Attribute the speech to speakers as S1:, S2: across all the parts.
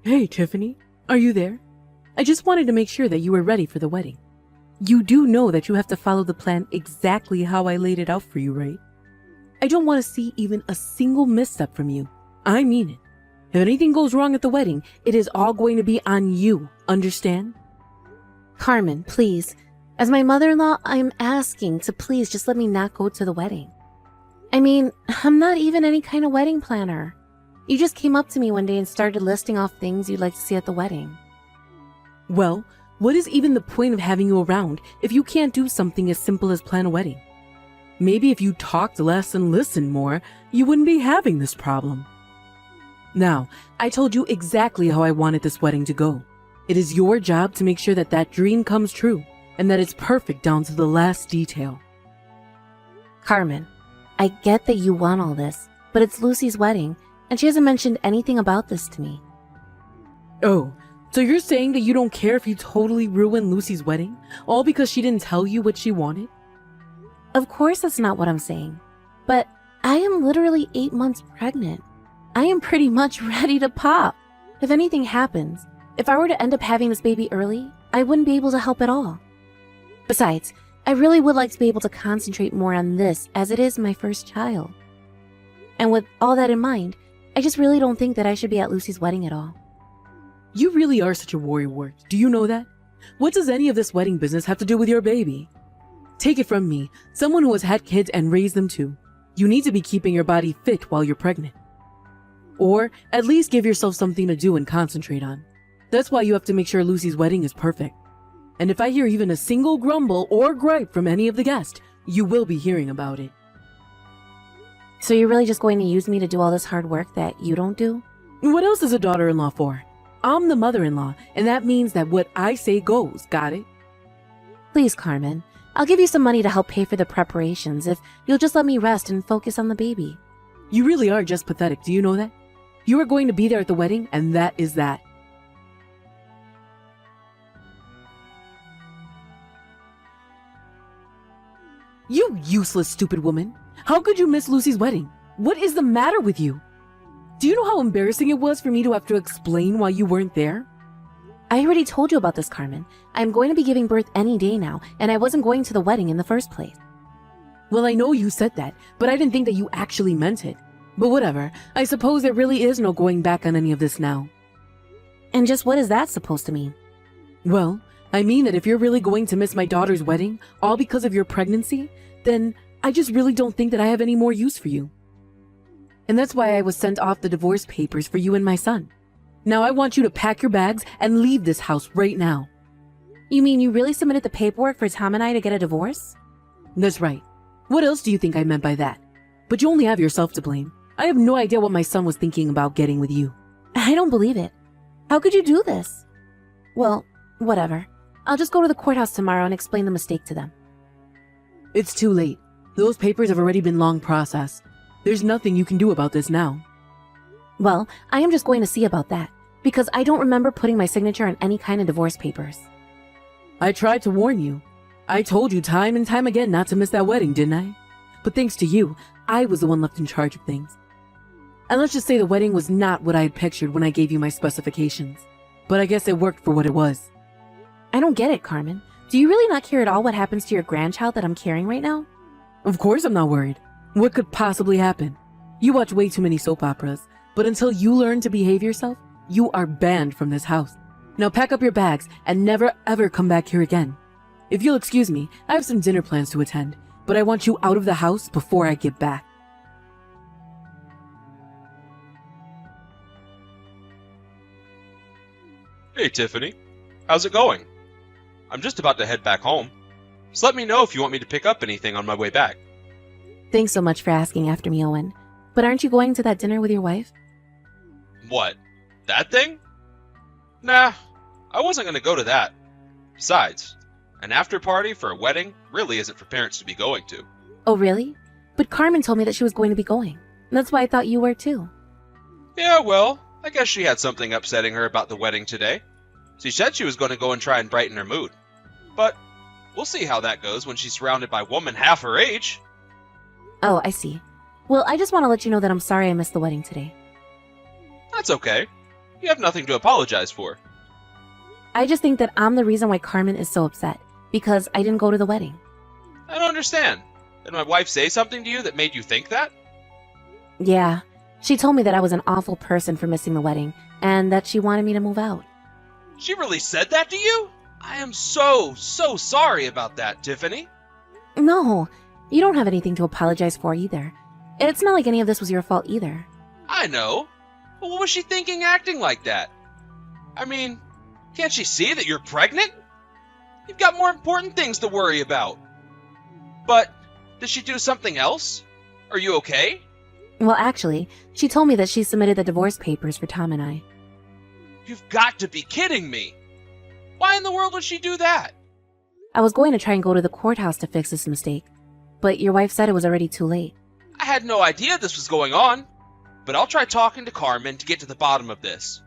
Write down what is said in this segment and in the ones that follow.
S1: Hey, Tiffany, are you there? I just wanted to make sure that you were ready for the wedding. You do know that you have to follow the plan exactly how I laid it out for you, right? I don't want to see even a single misstep from you. I mean it. If anything goes wrong at the wedding, it is all going to be on you, understand?
S2: Carmen, please. As my mother-in-law, I'm asking to please just let me not go to the wedding. I mean, I'm not even any kind of wedding planner. You just came up to me one day and started listing off things you'd like to see at the wedding.
S1: Well, what is even the point of having you around if you can't do something as simple as plan a wedding? Maybe if you talked less and listened more, you wouldn't be having this problem. Now, I told you exactly how I wanted this wedding to go. It is your job to make sure that that dream comes true and that it's perfect down to the last detail.
S2: Carmen, I get that you want all this, but it's Lucy's wedding, and she hasn't mentioned anything about this to me.
S1: Oh, so you're saying that you don't care if you totally ruin Lucy's wedding, all because she didn't tell you what she wanted?
S2: Of course that's not what I'm saying, but I am literally 8 months pregnant. I am pretty much ready to pop. If anything happens, if I were to end up having this baby early, I wouldn't be able to help at all. Besides, I really would like to be able to concentrate more on this as it is my first child. And with all that in mind, I just really don't think that I should be at Lucy's wedding at all.
S1: You really are such a worrywart. Do you know that? What does any of this wedding business have to do with your baby? Take it from me, someone who has had kids and raised them too. You need to be keeping your body fit while you're pregnant. Or at least give yourself something to do and concentrate on. That's why you have to make sure Lucy's wedding is perfect. And if I hear even a single grumble or gripe from any of the guests, you will be hearing about it.
S2: So you're really just going to use me to do all this hard work that you don't do?
S1: What else is a daughter-in-law for? I'm the mother-in-law, and that means that what I say goes, got it?
S2: Please, Carmen, I'll give you some money to help pay for the preparations if you'll just let me rest and focus on the baby.
S1: You really are just pathetic, do you know that? You are going to be there at the wedding, and that is that. You useless, stupid woman. How could you miss Lucy's wedding? What is the matter with you? Do you know how embarrassing it was for me to have to explain why you weren't there?
S2: I already told you about this, Carmen. I'm going to be giving birth any day now, and I wasn't going to the wedding in the first place.
S1: Well, I know you said that, but I didn't think that you actually meant it. But whatever, I suppose there really is no going back on any of this now.
S2: And just what is that supposed to mean?
S1: Well, I mean that if you're really going to miss my daughter's wedding, all because of your pregnancy, then I just really don't think that I have any more use for you. And that's why I was sent off the divorce papers for you and my son. Now I want you to pack your bags and leave this house right now.
S2: You mean you really submitted the paperwork for Tom and I to get a divorce?
S1: That's right. What else do you think I meant by that? But you only have yourself to blame. I have no idea what my son was thinking about getting with you.
S2: I don't believe it. How could you do this? Well, whatever. I'll just go to the courthouse tomorrow and explain the mistake to them.
S1: It's too late. Those papers have already been long processed. There's nothing you can do about this now.
S2: Well, I am just going to see about that, because I don't remember putting my signature on any kind of divorce papers.
S1: I tried to warn you. I told you time and time again not to miss that wedding, didn't I? But thanks to you, I was the one left in charge of things. And let's just say the wedding was not what I had pictured when I gave you my specifications. But I guess it worked for what it was.
S2: I don't get it, Carmen. Do you really not care at all what happens to your grandchild that I'm carrying right now?
S1: Of course I'm not worried. What could possibly happen? You watch way too many soap operas, but until you learn to behave yourself, you are banned from this house. Now pack up your bags and never ever come back here again. If you'll excuse me, I have some dinner plans to attend, but I want you out of the house before I get back.
S3: Hey, Tiffany. How's it going? I'm just about to head back home. Just let me know if you want me to pick up anything on my way back.
S2: Thanks so much for asking after me, Owen. But aren't you going to that dinner with your wife?
S3: What? That thing? Nah, I wasn't going to go to that. Besides, an after party for a wedding really isn't for parents to be going to.
S2: Oh, really? But Carmen told me that she was going to be going. That's why I thought you were too.
S3: Yeah, well, I guess she had something upsetting her about the wedding today. She said she was going to go and try and brighten her mood. But we'll see how that goes when she's surrounded by women half her age.
S2: Oh, I see. Well, I just want to let you know that I'm sorry I missed the wedding today.
S3: That's okay. You have nothing to apologize for.
S2: I just think that I'm the reason why Carmen is so upset, because I didn't go to the wedding.
S3: I don't understand. Did my wife say something to you that made you think that?
S2: Yeah, she told me that I was an awful person for missing the wedding, and that she wanted me to move out.
S3: She really said that to you? I am so sorry about that, Tiffany.
S2: No, you don't have anything to apologize for either. It's not like any of this was your fault either.
S3: I know. But what was she thinking acting like that? I mean, can't she see that you're pregnant? You've got more important things to worry about. But, did she do something else? Are you okay?
S2: Well, actually, she told me that she submitted the divorce papers for Tom and I.
S3: You've got to be kidding me. Why in the world would she do that?
S2: I was going to try and go to the courthouse to fix this mistake, but your wife said it was already too late.
S3: I had no idea this was going on. But I'll try talking to Carmen to get to the bottom of this.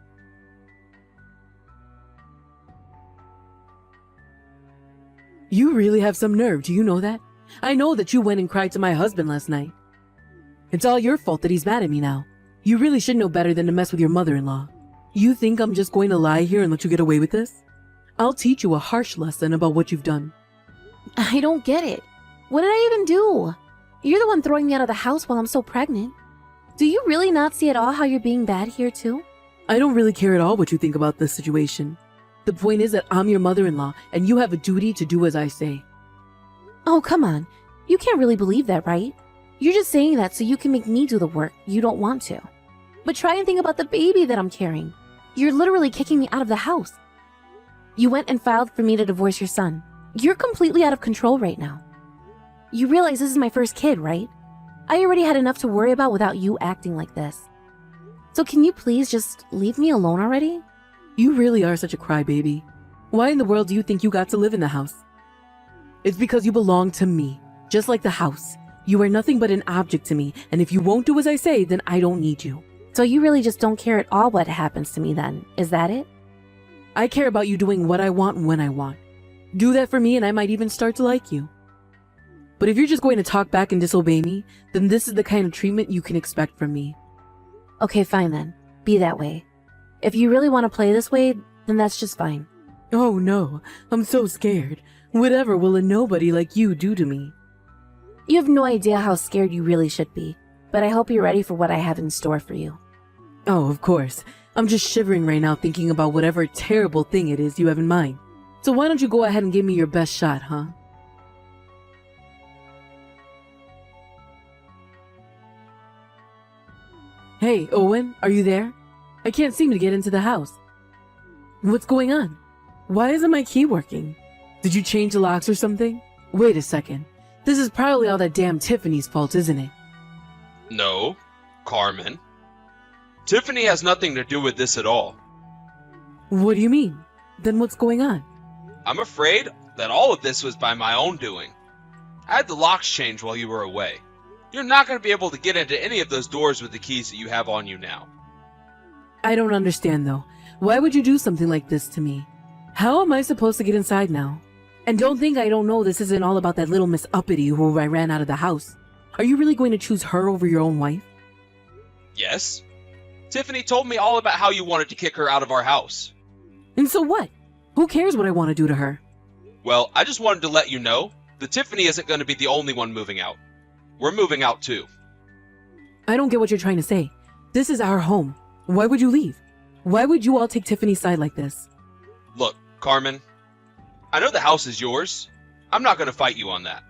S1: You really have some nerve, do you know that? I know that you went and cried to my husband last night. It's all your fault that he's mad at me now. You really should know better than to mess with your mother-in-law. You think I'm just going to lie here and let you get away with this? I'll teach you a harsh lesson about what you've done.
S2: I don't get it. What did I even do? You're the one throwing me out of the house while I'm so pregnant. Do you really not see at all how you're being bad here too?
S1: I don't really care at all what you think about this situation. The point is that I'm your mother-in-law and you have a duty to do as I say.
S2: Oh, come on. You can't really believe that, right? You're just saying that so you can make me do the work you don't want to. But try and think about the baby that I'm carrying. You're literally kicking me out of the house. You went and filed for me to divorce your son. You're completely out of control right now. You realize this is my first kid, right? I already had enough to worry about without you acting like this. So can you please just leave me alone already?
S1: You really are such a crybaby. Why in the world do you think you got to live in the house? It's because you belong to me, just like the house. You are nothing but an object to me, and if you won't do as I say, then I don't need you.
S2: So you really just don't care at all what happens to me then, is that it?
S1: I care about you doing what I want when I want. Do that for me and I might even start to like you. But if you're just going to talk back and disobey me, then this is the kind of treatment you can expect from me.
S2: Okay, fine then. Be that way. If you really want to play this way, then that's just fine.
S1: Oh no, I'm so scared. Whatever will a nobody like you do to me?
S2: You have no idea how scared you really should be, but I hope you're ready for what I have in store for you.
S1: Oh, of course. I'm just shivering right now thinking about whatever terrible thing it is you have in mind. So why don't you go ahead and give me your best shot, huh? Hey, Owen, are you there? I can't seem to get into the house. What's going on? Why isn't my key working? Did you change the locks or something? Wait a second. This is probably all that damn Tiffany's fault, isn't it?
S3: No, Carmen. Tiffany has nothing to do with this at all.
S1: What do you mean? Then what's going on?
S3: I'm afraid that all of this was by my own doing. I had the locks changed while you were away. You're not going to be able to get into any of those doors with the keys that you have on you now.
S1: I don't understand though. Why would you do something like this to me? How am I supposed to get inside now? And don't think I don't know this isn't all about that little Miss Uppity who I ran out of the house. Are you really going to choose her over your own wife?
S3: Yes. Tiffany told me all about how you wanted to kick her out of our house.
S1: And so what? Who cares what I want to do to her?
S3: Well, I just wanted to let you know that Tiffany isn't going to be the only one moving out. We're moving out too.
S1: I don't get what you're trying to say. This is our home. Why would you leave? Why would you all take Tiffany's side like this?
S3: Look, Carmen, I know the house is yours. I'm not going to fight you on that.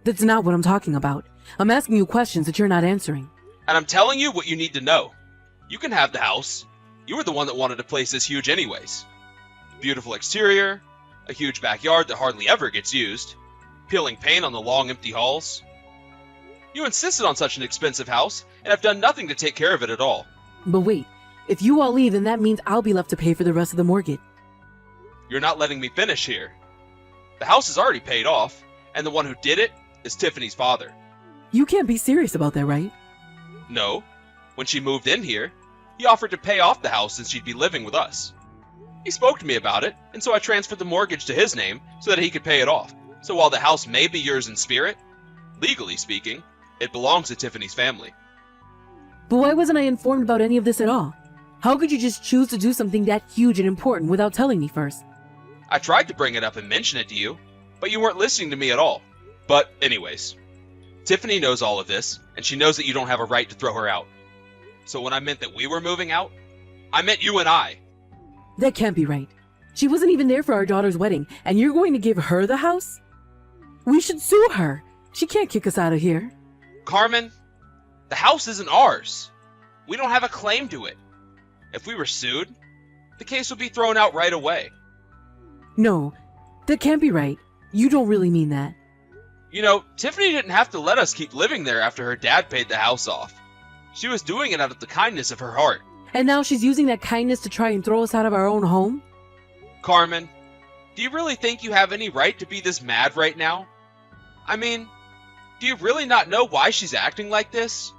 S1: That's not what I'm talking about. I'm asking you questions that you're not answering.
S3: And I'm telling you what you need to know. You can have the house. You were the one that wanted to place this huge anyways. Beautiful exterior, a huge backyard that hardly ever gets used, peeling paint on the long empty halls. You insisted on such an expensive house, and have done nothing to take care of it at all.
S1: But wait, if you all leave, then that means I'll be left to pay for the rest of the mortgage.
S3: You're not letting me finish here. The house is already paid off, and the one who did it is Tiffany's father.
S1: You can't be serious about that, right?
S3: No. When she moved in here, he offered to pay off the house since she'd be living with us. He spoke to me about it, and so I transferred the mortgage to his name so that he could pay it off. So while the house may be yours in spirit, legally speaking, it belongs to Tiffany's family.
S1: But why wasn't I informed about any of this at all? How could you just choose to do something that huge and important without telling me first?
S3: I tried to bring it up and mention it to you, but you weren't listening to me at all. But anyways, Tiffany knows all of this, and she knows that you don't have a right to throw her out. So when I meant that we were moving out, I meant you and I.
S1: That can't be right. She wasn't even there for our daughter's wedding, and you're going to give her the house? We should sue her. She can't kick us out of here.
S3: Carmen, the house isn't ours. We don't have a claim to it. If we were sued, the case would be thrown out right away.
S1: No, that can't be right. You don't really mean that.
S3: You know, Tiffany didn't have to let us keep living there after her dad paid the house off. She was doing it out of the kindness of her heart.
S1: And now she's using that kindness to try and throw us out of our own home?
S3: Carmen, do you really think you have any right to be this mad right now? I mean, do you really not know why she's acting like this?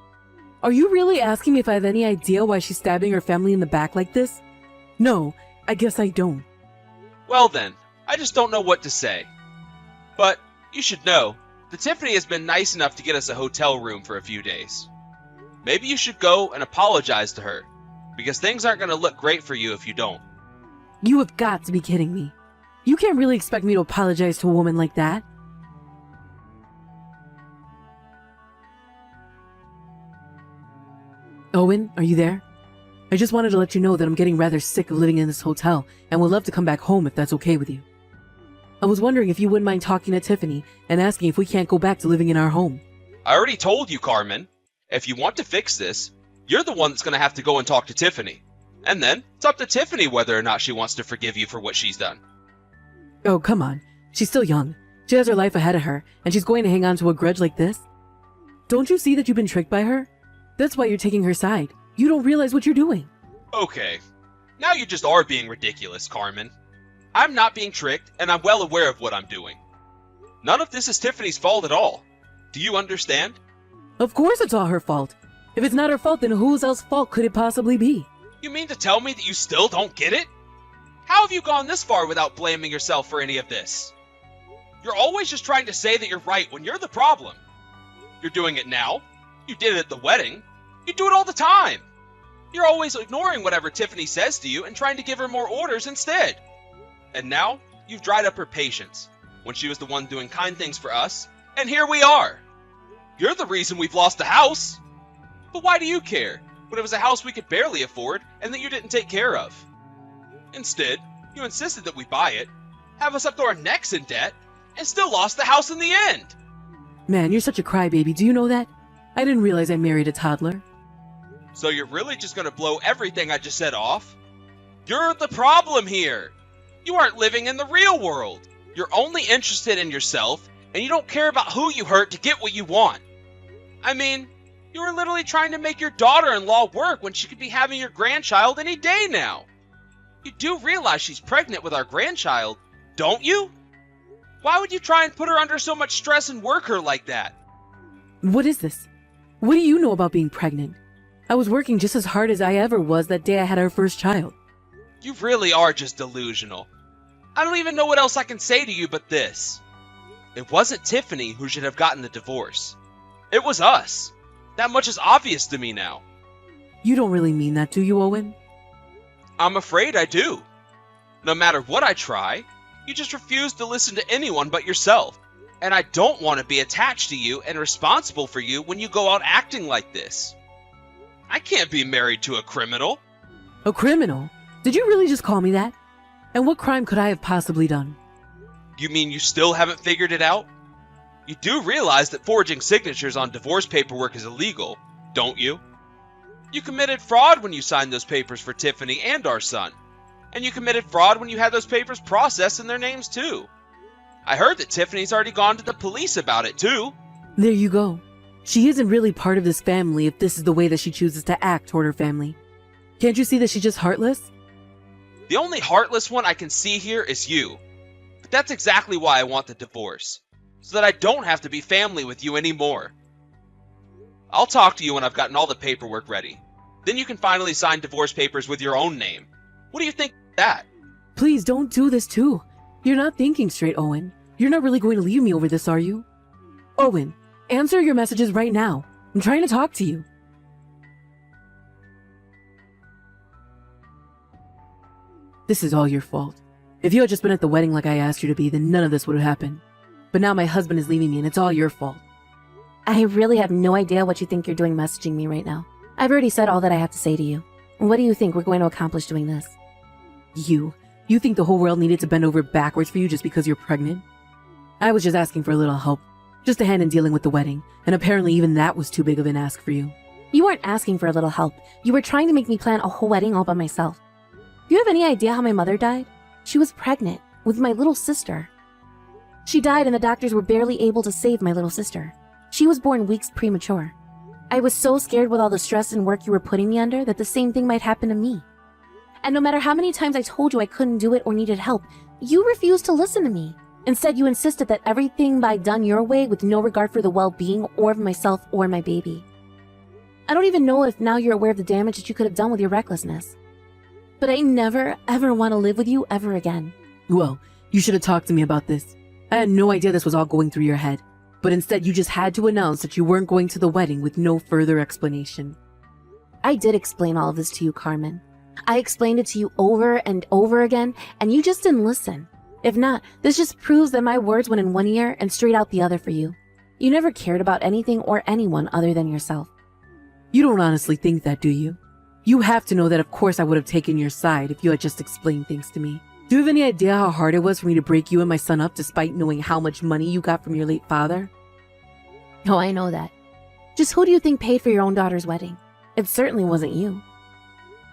S1: Are you really asking me if I have any idea why she's stabbing her family in the back like this? No, I guess I don't.
S3: Well then, I just don't know what to say. But you should know that Tiffany has been nice enough to get us a hotel room for a few days. Maybe you should go and apologize to her, because things aren't going to look great for you if you don't.
S1: You have got to be kidding me. You can't really expect me to apologize to a woman like that. Owen, are you there? I just wanted to let you know that I'm getting rather sick of living in this hotel and would love to come back home if that's okay with you. I was wondering if you wouldn't mind talking to Tiffany and asking if we can't go back to living in our home.
S3: I already told you, Carmen. If you want to fix this, you're the one that's going to have to go and talk to Tiffany. And then, it's up to Tiffany whether or not she wants to forgive you for what she's done.
S1: Oh, come on. She's still young. She has her life ahead of her, and she's going to hang on to a grudge like this? Don't you see that you've been tricked by her? That's why you're taking her side. You don't realize what you're doing.
S3: Okay. Now you just are being ridiculous, Carmen. I'm not being tricked, and I'm well aware of what I'm doing. None of this is Tiffany's fault at all. Do you understand?
S1: Of course it's all her fault. If it's not her fault, then whose else's fault could it possibly be?
S3: You mean to tell me that you still don't get it? How have you gone this far without blaming yourself for any of this? You're always just trying to say that you're right when you're the problem. You're doing it now. You did it at the wedding. You do it all the time. You're always ignoring whatever Tiffany says to you and trying to give her more orders instead. And now, you've dried up her patience, when she was the one doing kind things for us, and here we are. You're the reason we've lost the house. But why do you care, when it was a house we could barely afford and that you didn't take care of? Instead, you insisted that we buy it, have us up to our necks in debt, and still lost the house in the end.
S1: Man, you're such a crybaby, do you know that? I didn't realize I married a toddler.
S3: So you're really just going to blow everything I just said off? You're the problem here. You aren't living in the real world. You're only interested in yourself, and you don't care about who you hurt to get what you want. I mean, you were literally trying to make your daughter-in-law work when she could be having your grandchild any day now. You do realize she's pregnant with our grandchild, don't you? Why would you try and put her under so much stress and work her like that?
S1: What is this? What do you know about being pregnant? I was working just as hard as I ever was that day I had our first child.
S3: You really are just delusional. I don't even know what else I can say to you but this. It wasn't Tiffany who should have gotten the divorce. It was us. That much is obvious to me now.
S1: You don't really mean that, do you, Owen?
S3: I'm afraid I do. No matter what I try, you just refuse to listen to anyone but yourself. And I don't want to be attached to you and responsible for you when you go out acting like this. I can't be married to a criminal.
S1: A criminal? Did you really just call me that? And what crime could I have possibly done?
S3: You mean you still haven't figured it out? You do realize that forging signatures on divorce paperwork is illegal, don't you? You committed fraud when you signed those papers for Tiffany and our son. And you committed fraud when you had those papers processed in their names too. I heard that Tiffany's already gone to the police about it too.
S1: There you go. She isn't really part of this family if this is the way that she chooses to act toward her family. Can't you see that she's just heartless?
S3: The only heartless one I can see here is you. But that's exactly why I want the divorce. So that I don't have to be family with you anymore. I'll talk to you when I've gotten all the paperwork ready. Then you can finally sign divorce papers with your own name. What do you think of that?
S1: Please don't do this too. You're not thinking straight, Owen. You're not really going to leave me over this, are you? Owen, answer your messages right now. I'm trying to talk to you. This is all your fault. If you had just been at the wedding like I asked you to be, then none of this would have happened. But now my husband is leaving me and it's all your fault.
S2: I really have no idea what you think you're doing messaging me right now. I've already said all that I have to say to you. What do you think we're going to accomplish doing this?
S1: You think the whole world needed to bend over backwards for you just because you're pregnant? I was just asking for a little help. Just a hand in dealing with the wedding, and apparently even that was too big of an ask for you.
S2: You weren't asking for a little help. You were trying to make me plan a whole wedding all by myself. Do you have any idea how my mother died? She was pregnant with my little sister. She died and the doctors were barely able to save my little sister. She was born weeks premature. I was so scared with all the stress and work you were putting me under that the same thing might happen to me. And no matter how many times I told you I couldn't do it or needed help, you refused to listen to me. Instead, you insisted that everything be done your way with no regard for the well-being or of myself or my baby. I don't even know if now you're aware of the damage that you could have done with your recklessness. But I never, ever want to live with you ever again.
S1: Well, you should have talked to me about this. I had no idea this was all going through your head. But instead, you just had to announce that you weren't going to the wedding with no further explanation.
S2: I did explain all of this to you, Carmen. I explained it to you over and over again, and you just didn't listen. If not, this just proves that my words went in one ear and straight out the other for you. You never cared about anything or anyone other than yourself.
S1: You don't honestly think that, do you? You have to know that of course I would have taken your side if you had just explained things to me. Do you have any idea how hard it was for me to break you and my son up despite knowing how much money you got from your late father?
S2: Oh, I know that. Just who do you think paid for your own daughter's wedding? It certainly wasn't you.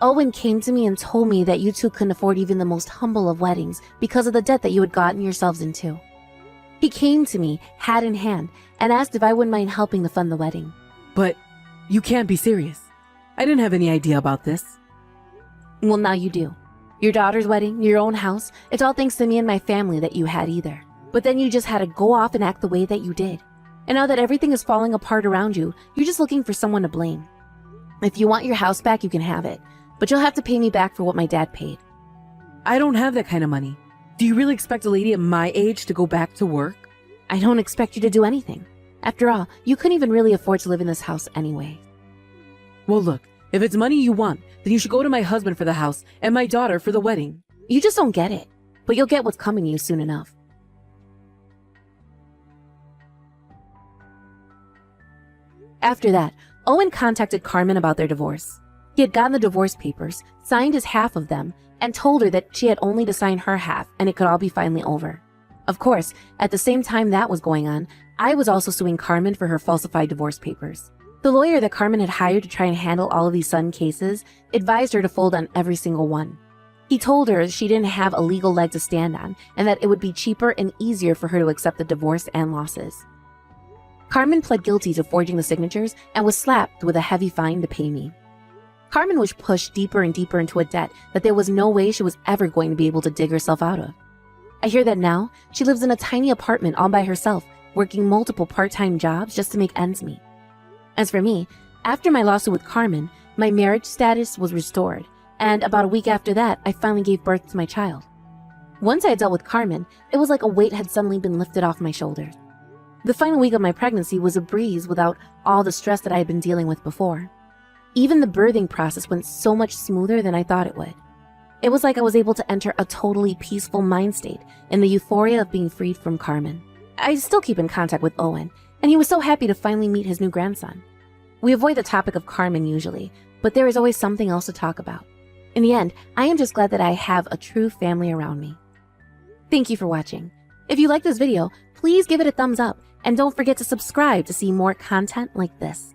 S2: Owen came to me and told me that you two couldn't afford even the most humble of weddings because of the debt that you had gotten yourselves into. He came to me, hat in hand, and asked if I wouldn't mind helping to fund the wedding.
S1: But you can't be serious. I didn't have any idea about this.
S2: Well, now you do. Your daughter's wedding, your own house, it's all thanks to me and my family that you had either. But then you just had to go off and act the way that you did. And now that everything is falling apart around you, you're just looking for someone to blame. If you want your house back, you can have it. But you'll have to pay me back for what my dad paid.
S1: I don't have that kind of money. Do you really expect a lady at my age to go back to work?
S2: I don't expect you to do anything. After all, you couldn't even really afford to live in this house anyway.
S1: Well, look, if it's money you want, then you should go to my husband for the house and my daughter for the wedding.
S2: You just don't get it. But you'll get what's coming to you soon enough. After that, Owen contacted Carmen about their divorce. He had gotten the divorce papers, signed his half of them, and told her that she had only to sign her half and it could all be finally over. Of course, at the same time that was going on, I was also suing Carmen for her falsified divorce papers. The lawyer that Carmen had hired to try and handle all of these sudden cases advised her to fold on every single one. He told her she didn't have a legal leg to stand on and that it would be cheaper and easier for her to accept the divorce and losses. Carmen pled guilty to forging the signatures and was slapped with a heavy fine to pay me. Carmen was pushed deeper and deeper into a debt that there was no way she was ever going to be able to dig herself out of. I hear that now she lives in a tiny apartment all by herself, working multiple part-time jobs just to make ends meet. As for me, after my lawsuit with Carmen, my marriage status was restored, and about a week after that, I finally gave birth to my child. Once I had dealt with Carmen, it was like a weight had suddenly been lifted off my shoulders. The final week of my pregnancy was a breeze without all the stress that I had been dealing with before. Even the birthing process went so much smoother than I thought it would. It was like I was able to enter a totally peaceful mind state in the euphoria of being freed from Carmen. I still keep in contact with Owen, and he was so happy to finally meet his new grandson. We avoid the topic of Carmen usually, but there is always something else to talk about. In the end, I am just glad that I have a true family around me. Thank you for watching. If you like this video, please give it a thumbs up, and don't forget to subscribe to see more content like this.